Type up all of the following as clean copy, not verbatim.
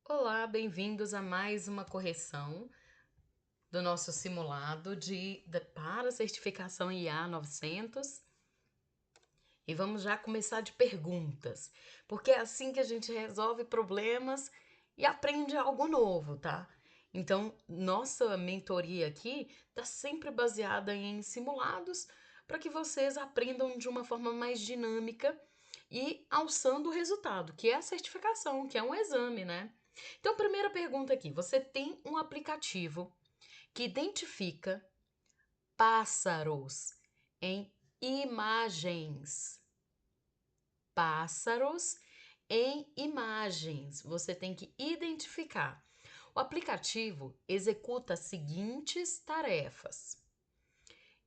Olá, bem-vindos a mais uma correção do nosso simulado para certificação IA 900. E vamos já começar de perguntas, porque é assim que a gente resolve problemas e aprende algo novo, tá? Então, nossa mentoria aqui está sempre baseada em simulados para que vocês aprendam de uma forma mais dinâmica e alçando o resultado, que é a certificação, que é um exame, né? Então, primeira pergunta aqui: você tem um aplicativo que identifica pássaros em imagens. Pássaros em imagens. Você tem que identificar. O aplicativo executa as seguintes tarefas: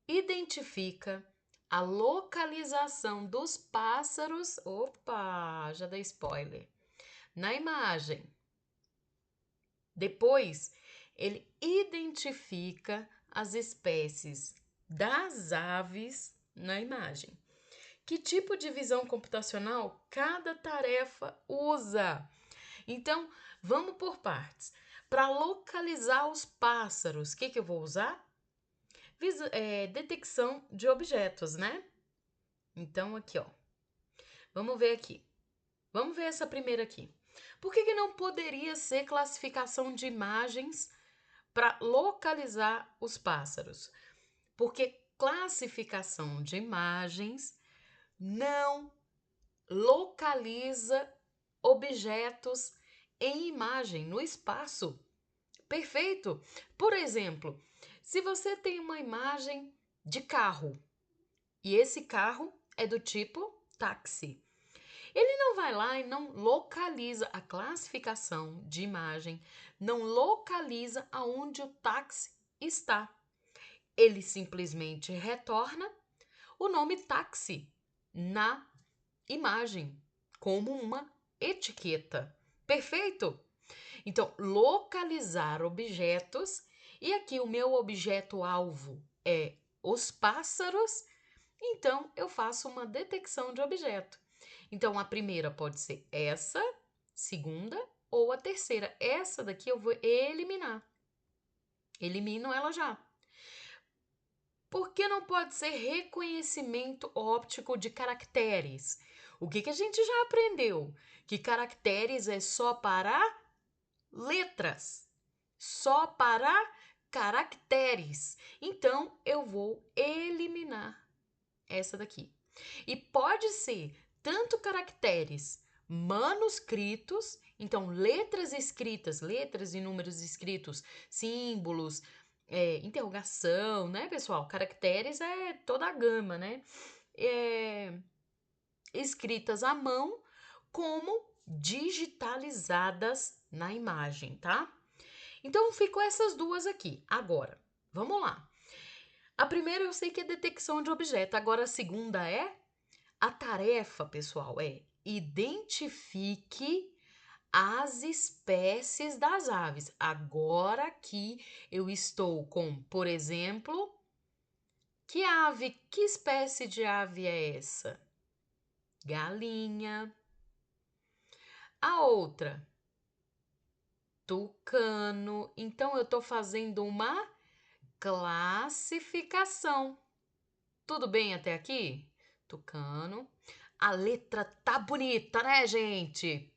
identifica a localização dos pássaros. Opa, já dei spoiler. Na imagem. Depois, ele identifica as espécies das aves na imagem. Que tipo de visão computacional cada tarefa usa? Então, vamos por partes. Para localizar os pássaros, o que eu vou usar? Detecção de objetos, né? Então, aqui, ó. Vamos ver aqui. Vamos ver essa primeira aqui. Por que não poderia ser classificação de imagens para localizar os pássaros? Porque classificação de imagens não localiza objetos em imagem no espaço. Perfeito? Por exemplo, se você tem uma imagem de carro e esse carro é do tipo táxi, ele não vai lá e não localiza a classificação de imagem, não localiza aonde o táxi está. Ele simplesmente retorna o nome táxi na imagem, como uma etiqueta. Perfeito? Então, localizar objetos, e aqui o meu objeto-alvo é os pássaros, então eu faço uma detecção de objeto. Então, a primeira pode ser essa, segunda ou a terceira. Essa daqui eu vou eliminar. Elimino ela já. Por que não pode ser reconhecimento óptico de caracteres? O que a gente já aprendeu? Que caracteres é só para letras, só para caracteres. Então, eu vou eliminar essa daqui. E pode ser tanto caracteres manuscritos, então letras escritas, letras e números escritos, símbolos, interrogação, né, pessoal? Caracteres é toda a gama, né? Escritas à mão, como digitalizadas na imagem, tá? Então ficou essas duas aqui. Agora, vamos lá. A primeira eu sei que é detecção de objeto, agora a segunda é a tarefa, pessoal, é identifique as espécies das aves. Agora aqui eu estou com, por exemplo, que espécie de ave é essa? Galinha. A outra, tucano. Então eu estou fazendo uma classificação. Tudo bem até aqui? Tucano. A letra tá bonita, né, gente?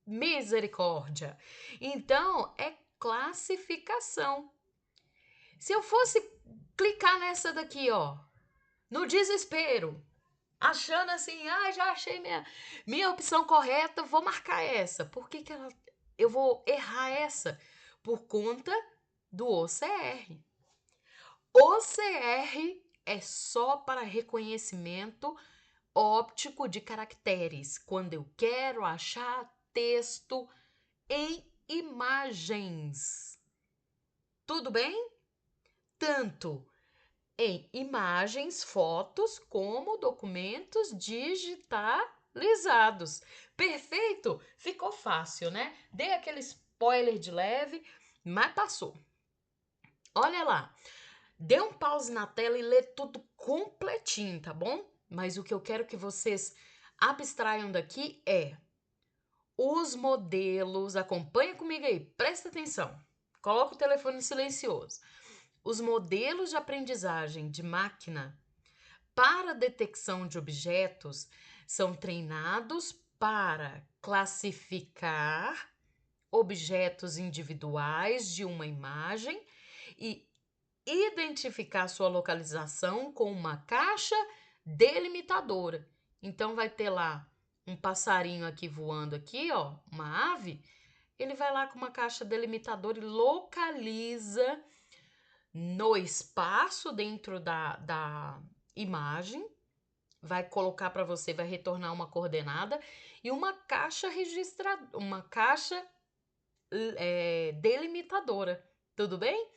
Misericórdia. Então, é classificação. Se eu fosse clicar nessa daqui, ó, no desespero, achando assim, já achei minha opção correta, vou marcar essa. Por que eu vou errar essa? Por conta do OCR. OCR é só para reconhecimento óptico de caracteres, quando eu quero achar texto em imagens. Tudo bem? Tanto em imagens, fotos, como documentos digitalizados. Perfeito? Ficou fácil, né? Dei aquele spoiler de leve, mas passou. Olha lá. Dê um pause na tela e lê tudo completinho, tá bom? Mas o que eu quero que vocês abstraiam daqui é os modelos, acompanha comigo aí, presta atenção. Coloca o telefone silencioso. Os modelos de aprendizagem de máquina para detecção de objetos são treinados para classificar objetos individuais de uma imagem e identificar sua localização com uma caixa delimitadora. Então vai ter lá um passarinho aqui voando aqui, ó, uma ave, ele vai lá com uma caixa delimitadora e localiza no espaço dentro da imagem, vai colocar para você, vai retornar uma coordenada e uma caixa registrada, uma caixa delimitadora, tudo bem?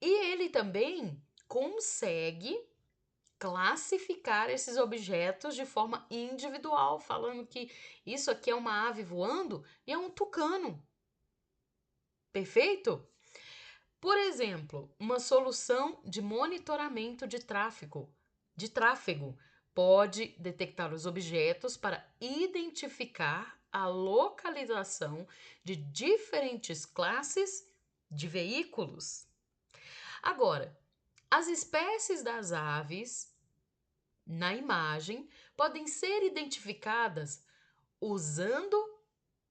E ele também consegue classificar esses objetos de forma individual, falando que isso aqui é uma ave voando e é um tucano. Perfeito? Por exemplo, uma solução de monitoramento de tráfego pode detectar os objetos para identificar a localização de diferentes classes de veículos. Agora, as espécies das aves na imagem podem ser identificadas usando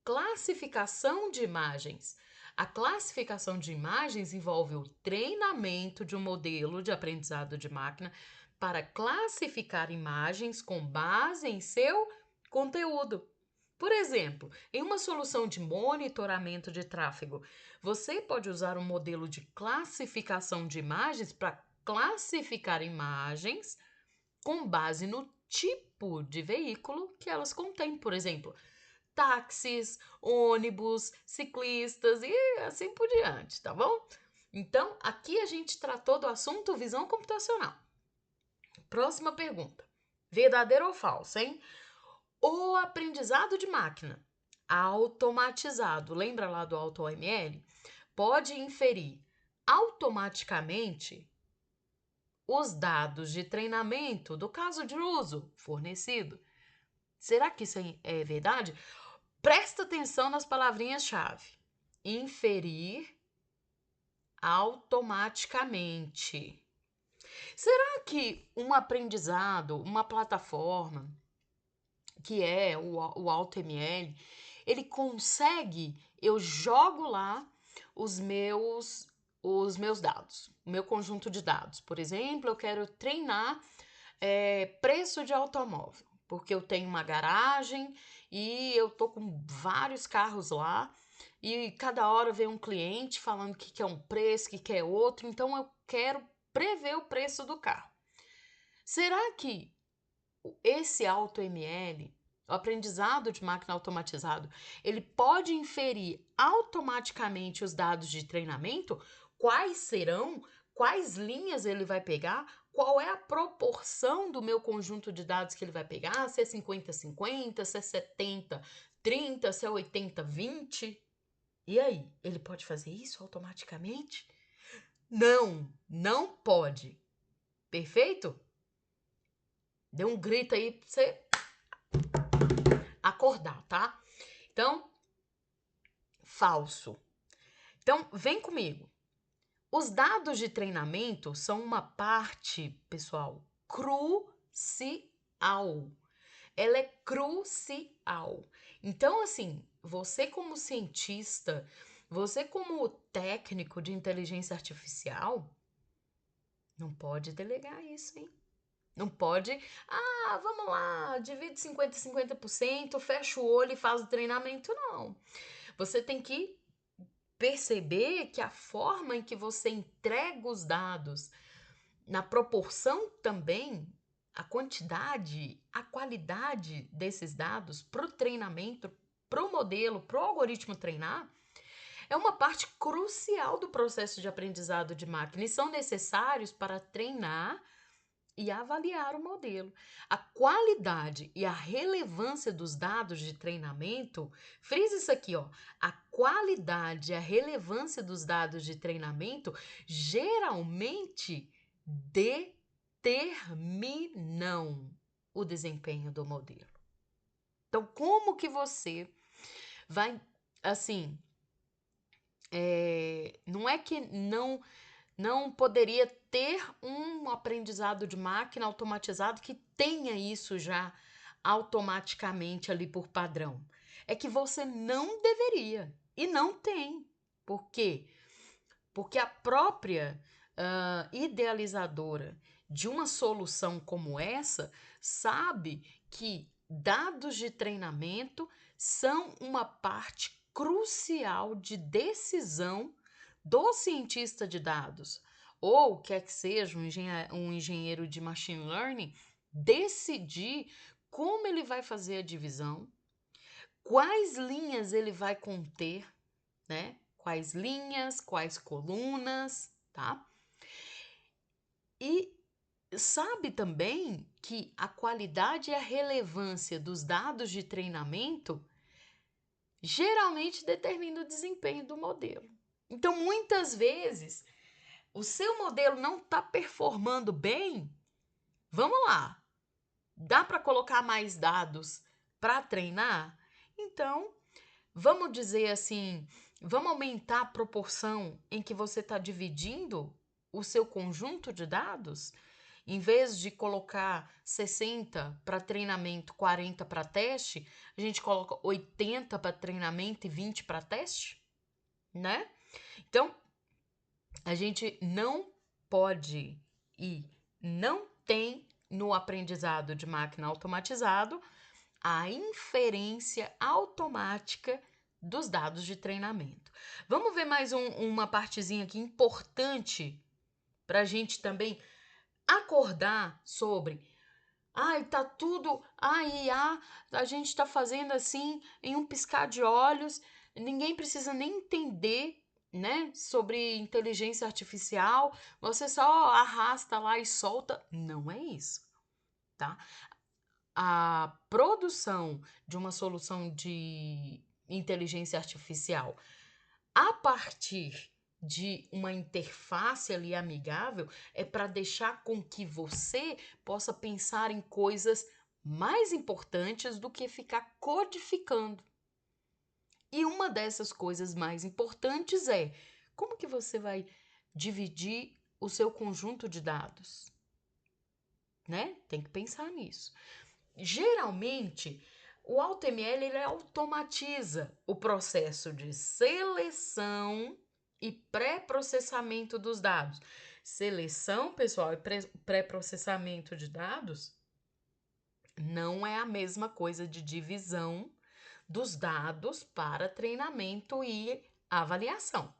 classificação de imagens. A classificação de imagens envolve o treinamento de um modelo de aprendizado de máquina para classificar imagens com base em seu conteúdo. Por exemplo, em uma solução de monitoramento de tráfego, você pode usar um modelo de classificação de imagens para classificar imagens com base no tipo de veículo que elas contêm. Por exemplo, táxis, ônibus, ciclistas e assim por diante, tá bom? Então, aqui a gente tratou do assunto visão computacional. Próxima pergunta. Verdadeiro ou falso, hein? O aprendizado de máquina automatizado, lembra lá do AutoML? Pode inferir automaticamente os dados de treinamento do caso de uso fornecido. Será que isso é verdade? Presta atenção nas palavrinhas-chave. Inferir automaticamente. Será que um aprendizado, uma plataforma, que é o AutoML, ele consegue, eu jogo lá os meus dados, o meu conjunto de dados. Por exemplo, eu quero treinar preço de automóvel, porque eu tenho uma garagem e eu tô com vários carros lá e cada hora vem um cliente falando que quer um preço, que quer outro, então eu quero prever o preço do carro. Será que esse AutoML, o aprendizado de máquina automatizado, ele pode inferir automaticamente os dados de treinamento? Quais serão? Quais linhas ele vai pegar? Qual é a proporção do meu conjunto de dados que ele vai pegar? Se é 50-50, se é 70-30, se é 80-20? E aí, ele pode fazer isso automaticamente? Não, não pode. Perfeito? Dê um grito aí pra você acordar, tá? Então, falso. Então, vem comigo. Os dados de treinamento são uma parte, pessoal, crucial. Ela é crucial. Então, assim, você como cientista, você como técnico de inteligência artificial, não pode delegar isso, hein? Não pode, vamos lá, divide 50-50%, fecha o olho e faz o treinamento, não. Você tem que perceber que a forma em que você entrega os dados, na proporção também, a quantidade, a qualidade desses dados para o treinamento, para o modelo, para o algoritmo treinar, é uma parte crucial do processo de aprendizado de máquina e são necessários para treinar e avaliar o modelo. A qualidade e a relevância dos dados de treinamento, frisa isso aqui, ó. A qualidade e a relevância dos dados de treinamento geralmente determinam o desempenho do modelo. Então, como que você vai, assim, não é que não poderia ter um aprendizado de máquina automatizado que tenha isso já automaticamente ali por padrão. É que você não deveria e não tem. Por quê? Porque a própria idealizadora de uma solução como essa sabe que dados de treinamento são uma parte crucial de decisão do cientista de dados, ou quer que seja um engenheiro de machine learning, decidir como ele vai fazer a divisão, quais linhas ele vai conter, né? Quais linhas, quais colunas, tá? E sabe também que a qualidade e a relevância dos dados de treinamento geralmente determina o desempenho do modelo. Então, muitas vezes, o seu modelo não está performando bem, vamos lá, dá para colocar mais dados para treinar? Então, vamos dizer assim, vamos aumentar a proporção em que você está dividindo o seu conjunto de dados? Em vez de colocar 60 para treinamento, 40 para teste, a gente coloca 80 para treinamento e 20 para teste, né? Então, a gente não pode e não tem no aprendizado de máquina automatizado a inferência automática dos dados de treinamento. Vamos ver mais uma partezinha aqui importante para a gente também acordar sobre. Ai, tá tudo. A gente tá fazendo assim em um piscar de olhos. Ninguém precisa nem entender, né, sobre inteligência artificial. Você só arrasta lá e solta. Não é isso, tá? A produção de uma solução de inteligência artificial a partir de uma interface ali amigável é para deixar com que você possa pensar em coisas mais importantes do que ficar codificando. E uma dessas coisas mais importantes é como que você vai dividir o seu conjunto de dados, né? Tem que pensar nisso. Geralmente, o AutoML ele automatiza o processo de seleção e pré-processamento dos dados. Seleção, pessoal, e pré-processamento de dados não é a mesma coisa de divisão dos dados para treinamento e avaliação.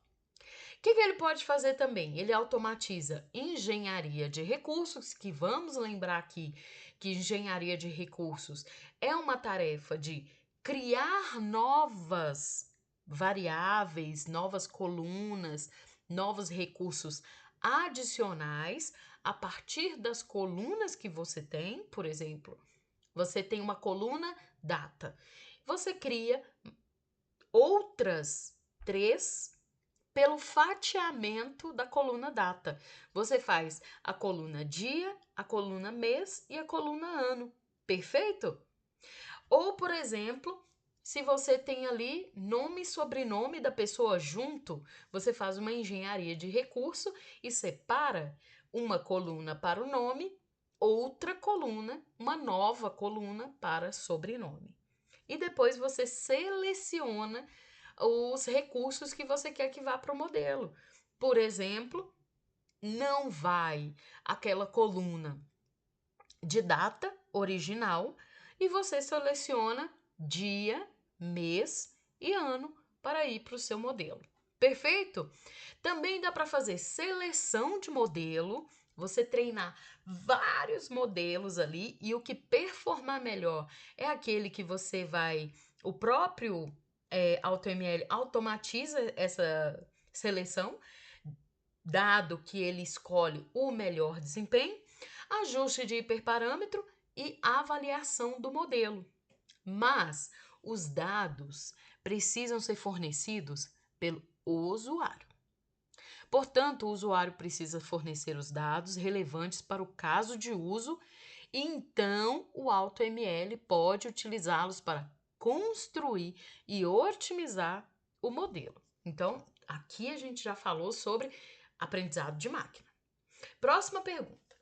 O que ele pode fazer também? Ele automatiza engenharia de recursos, que vamos lembrar aqui que engenharia de recursos é uma tarefa de criar novas variáveis, novas colunas, novos recursos adicionais a partir das colunas que você tem. Por exemplo, você tem uma coluna data. Você cria outras 3 pelo fatiamento da coluna data. Você faz a coluna dia, a coluna mês e a coluna ano. Perfeito? Ou, por exemplo, se você tem ali nome e sobrenome da pessoa junto, você faz uma engenharia de recurso e separa uma coluna para o nome, outra coluna, uma nova coluna para sobrenome. E depois você seleciona os recursos que você quer que vá para o modelo. Por exemplo, não vai aquela coluna de data original e você seleciona dia, mês e ano para ir para o seu modelo. Perfeito? Também dá para fazer seleção de modelo, você treinar vários modelos ali e o que performar melhor é aquele que você vai. O próprio AutoML automatiza essa seleção, dado que ele escolhe o melhor desempenho, ajuste de hiperparâmetro e avaliação do modelo. Mas os dados precisam ser fornecidos pelo usuário. Portanto, o usuário precisa fornecer os dados relevantes para o caso de uso e então o AutoML pode utilizá-los para construir e otimizar o modelo. Então, aqui a gente já falou sobre aprendizado de máquina. Próxima pergunta.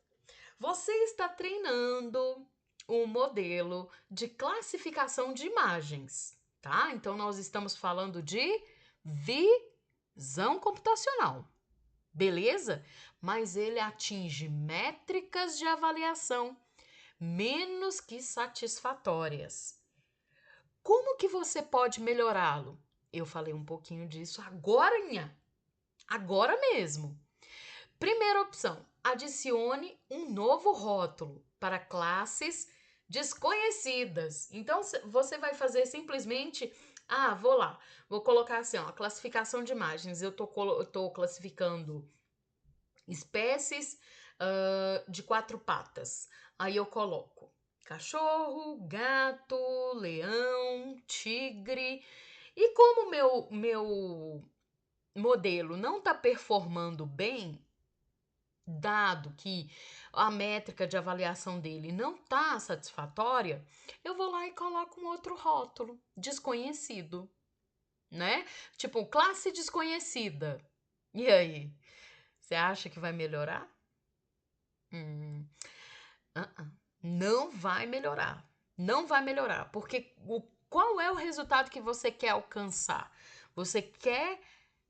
Você está treinando um modelo de classificação de imagens, tá? Então, nós estamos falando de visão computacional, beleza? Mas ele atinge métricas de avaliação menos que satisfatórias. Como que você pode melhorá-lo? Eu falei um pouquinho disso agora mesmo. Primeira opção, adicione um novo rótulo para classes desconhecidas. Então, você vai fazer simplesmente, vou colocar assim, ó, a classificação de imagens. Eu tô classificando espécies de 4 patas. Aí eu coloco cachorro, gato, leão, tigre. E como meu modelo não está performando bem, dado que a métrica de avaliação dele não está satisfatória, eu vou lá e coloco um outro rótulo, desconhecido, né? Tipo, classe desconhecida. E aí? Você acha que vai melhorar? Não vai melhorar. Não vai melhorar, porque qual é o resultado que você quer alcançar? Você quer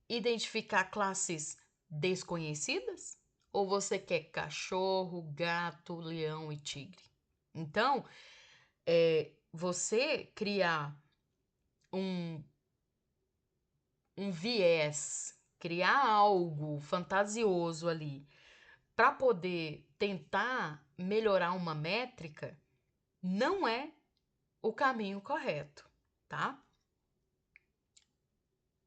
identificar classes desconhecidas? Ou você quer cachorro, gato, leão e tigre? Então, você criar um viés, criar algo fantasioso ali para poder tentar melhorar uma métrica, não é o caminho correto, tá?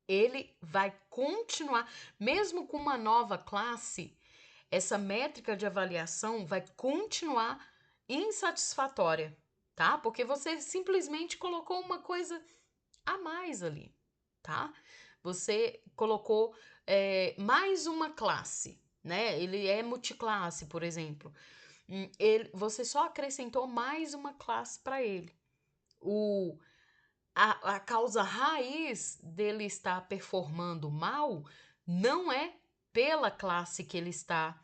Ele vai continuar, mesmo com uma nova classe, essa métrica de avaliação vai continuar insatisfatória, tá? Porque você simplesmente colocou uma coisa a mais ali, tá? Você colocou mais uma classe, né? Ele é multiclasse, por exemplo. Você só acrescentou mais uma classe para ele. A causa raiz dele estar performando mal não é pela classe que ele está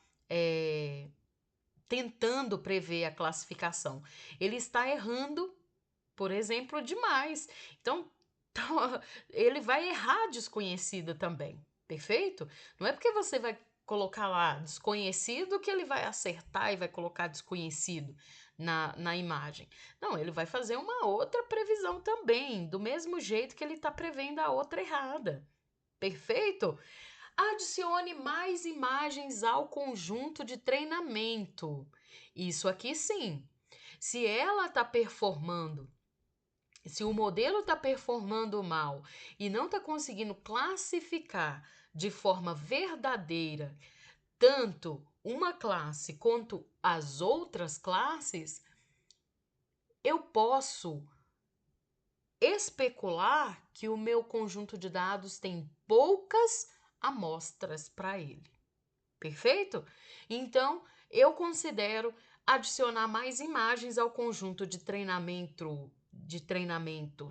tentando prever a classificação. Ele está errando, por exemplo, demais. Então, ele vai errar desconhecida também, perfeito? Não é porque você vai colocar lá desconhecido que ele vai acertar e vai colocar desconhecido na imagem. Não, ele vai fazer uma outra previsão também, do mesmo jeito que ele está prevendo a outra errada. Perfeito? Adicione mais imagens ao conjunto de treinamento. Isso aqui sim. Se ela está performando, se o modelo está performando mal e não está conseguindo classificar de forma verdadeira tanto uma classe quanto as outras classes, eu posso especular que o meu conjunto de dados tem poucas amostras para ele. Perfeito? Então, eu considero adicionar mais imagens ao conjunto de treinamento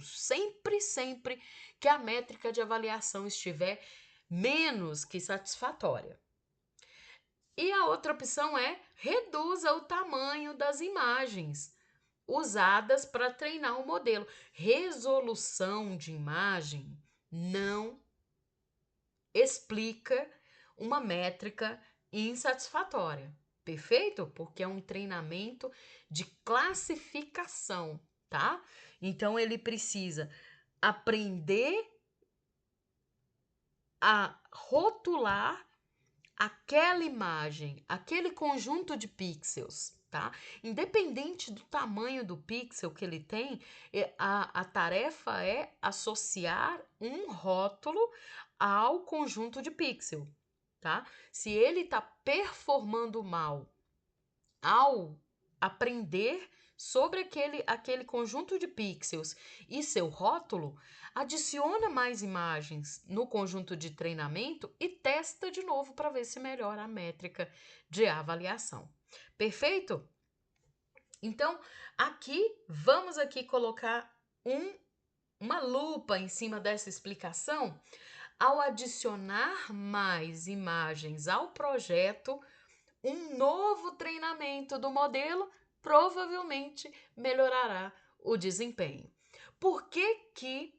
sempre que a métrica de avaliação estiver menos que satisfatória. E a outra opção é reduza o tamanho das imagens usadas para treinar o modelo. Resolução de imagem não explica uma métrica insatisfatória. Perfeito? Porque é um treinamento de classificação, tá? Então ele precisa aprender a rotular aquela imagem, aquele conjunto de pixels, tá? Independente do tamanho do pixel que ele tem, a tarefa é associar um rótulo ao conjunto de pixel, tá? Se ele está performando mal ao aprender sobre aquele conjunto de pixels e seu rótulo, adiciona mais imagens no conjunto de treinamento e testa de novo para ver se melhora a métrica de avaliação. Perfeito? Então, vamos aqui colocar uma lupa em cima dessa explicação. ao adicionar mais imagens ao projeto, um novo treinamento do modelo provavelmente melhorará o desempenho. Por que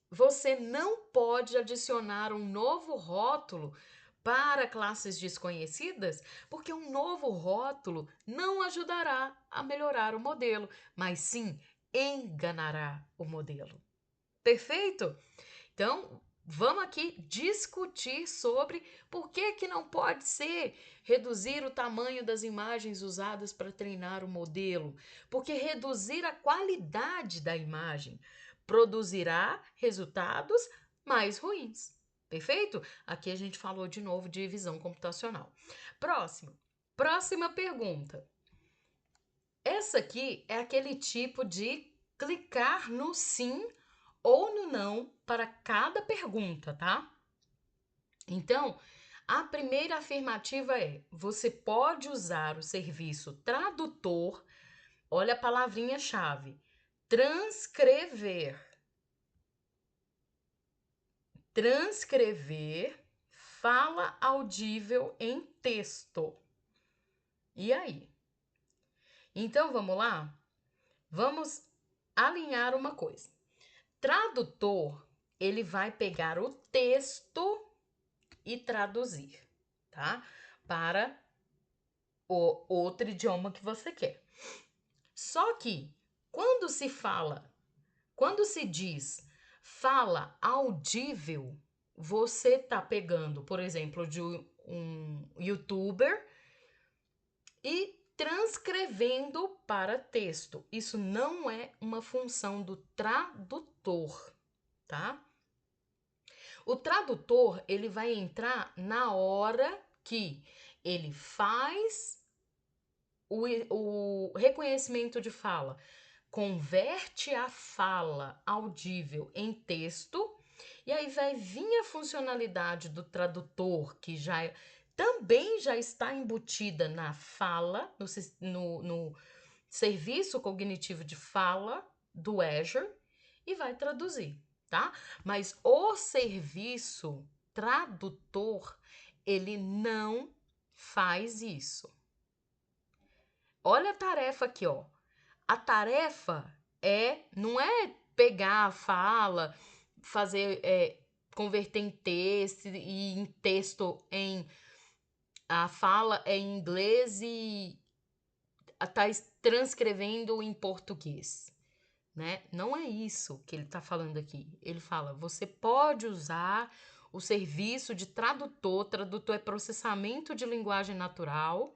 você não pode adicionar um novo rótulo para classes desconhecidas? Porque um novo rótulo não ajudará a melhorar o modelo, mas sim enganará o modelo. Perfeito? Então, vamos aqui discutir sobre por que não pode ser reduzir o tamanho das imagens usadas para treinar o modelo. Porque reduzir a qualidade da imagem produzirá resultados mais ruins. Perfeito? Aqui a gente falou de novo de visão computacional. Próxima pergunta. Essa aqui é aquele tipo de clicar no sim ou no não para cada pergunta, tá? Então, a primeira afirmativa é: você pode usar o serviço tradutor, olha a palavrinha-chave, transcrever. Transcrever fala audível em texto. E aí? Então, vamos lá? Vamos alinhar uma coisa. Tradutor, ele vai pegar o texto e traduzir, tá? Para o outro idioma que você quer. Só que quando se diz fala audível, você tá pegando, por exemplo, de um youtuber e transcrevendo para texto. Isso não é uma função do tradutor, tá? O tradutor, ele vai entrar na hora que ele faz o reconhecimento de fala, converte a fala audível em texto, e aí vai vir a funcionalidade do tradutor, que também já está embutida na fala, no serviço cognitivo de fala do Azure, e vai traduzir, tá? Mas o serviço tradutor, ele não faz isso. Olha a tarefa aqui, ó. A tarefa não é pegar a fala, fazer, converter em texto e em texto a fala é em inglês e tá transcrevendo em português, né? Não é isso que ele está falando aqui. Ele fala, você pode usar o serviço de tradutor é processamento de linguagem natural,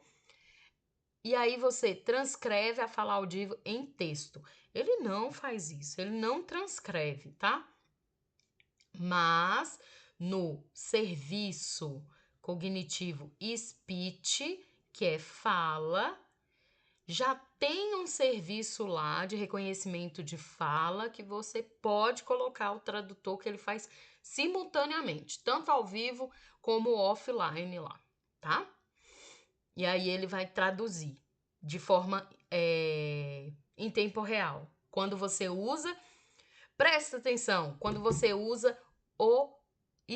e aí você transcreve a fala audível em texto. Ele não faz isso, ele não transcreve, tá? Mas no serviço cognitivo speech, que é fala, já tem um serviço lá de reconhecimento de fala que você pode colocar o tradutor, que ele faz simultaneamente, tanto ao vivo como offline lá, tá? E aí ele vai traduzir de forma em tempo real. Quando você usa, presta atenção, quando você usa o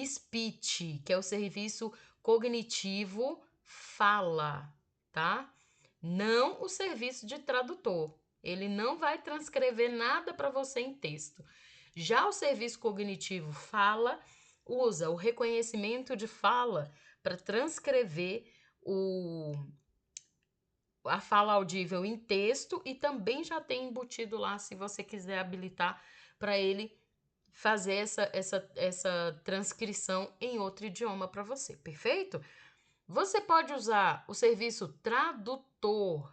speech, que é o serviço cognitivo fala, tá? Não o serviço de tradutor. Ele não vai transcrever nada para você em texto. Já o serviço cognitivo fala usa o reconhecimento de fala para transcrever a fala audível em texto, e também já tem embutido lá, se você quiser habilitar, para ele fazer essa transcrição em outro idioma para você, perfeito? Você pode usar o serviço tradutor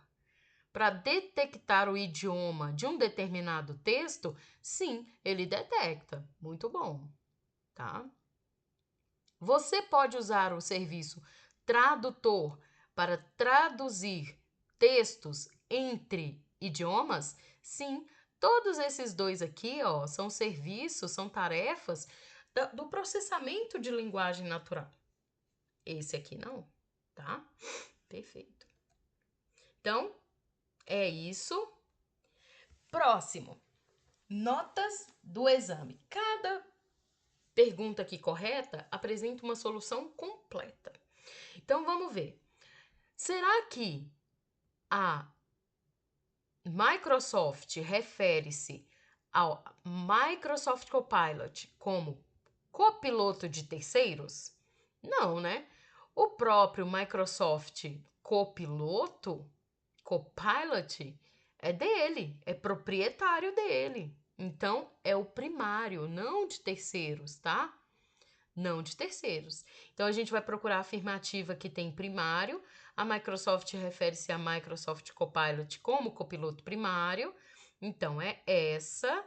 para detectar o idioma de um determinado texto? Sim, ele detecta. Muito bom, tá? Você pode usar o serviço tradutor para traduzir textos entre idiomas? Sim, todos esses dois aqui, ó, são serviços, são tarefas do processamento de linguagem natural. Esse aqui não, tá? Perfeito. Então, é isso. Próximo. Notas do exame. Cada pergunta aqui correta apresenta uma solução completa. Então, vamos ver. Será que a Microsoft refere-se ao Microsoft Copilot como copiloto de terceiros? Não, né? O próprio Microsoft Copiloto, Copilot, é dele, é proprietário dele. Então, é o primário, não de terceiros, tá? Não de terceiros. Então, a gente vai procurar a afirmativa que tem primário. A Microsoft refere-se a Microsoft Copilot como copiloto primário. Então, é essa.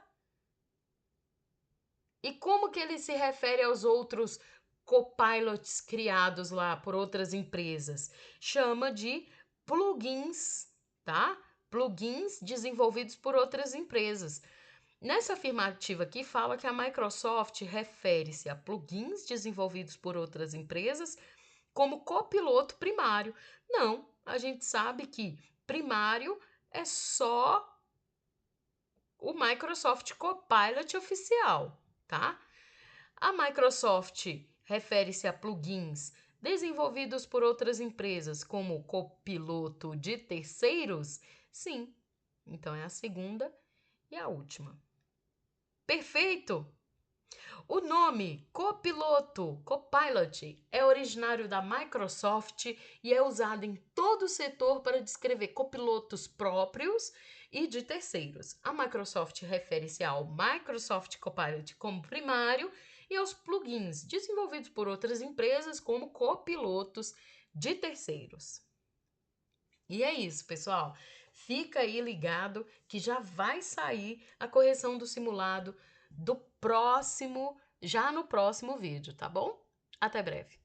E como que ele se refere aos outros copilots criados lá por outras empresas? Chama de plugins, tá? Plugins desenvolvidos por outras empresas. Nessa afirmativa aqui, fala que a Microsoft refere-se a plugins desenvolvidos por outras empresas como copiloto primário. Não, a gente sabe que primário é só o Microsoft Copilot oficial, tá? A Microsoft refere-se a plugins desenvolvidos por outras empresas como copiloto de terceiros? Sim. Então é a segunda e a última. Perfeito! O nome copiloto, Copilot, é originário da Microsoft e é usado em todo o setor para descrever copilotos próprios e de terceiros. A Microsoft refere-se ao Microsoft Copilot como primário e aos plugins desenvolvidos por outras empresas como copilotos de terceiros. E é isso, pessoal. Fica aí ligado que já vai sair a correção do simulado do próximo, já no próximo vídeo, tá bom? Até breve.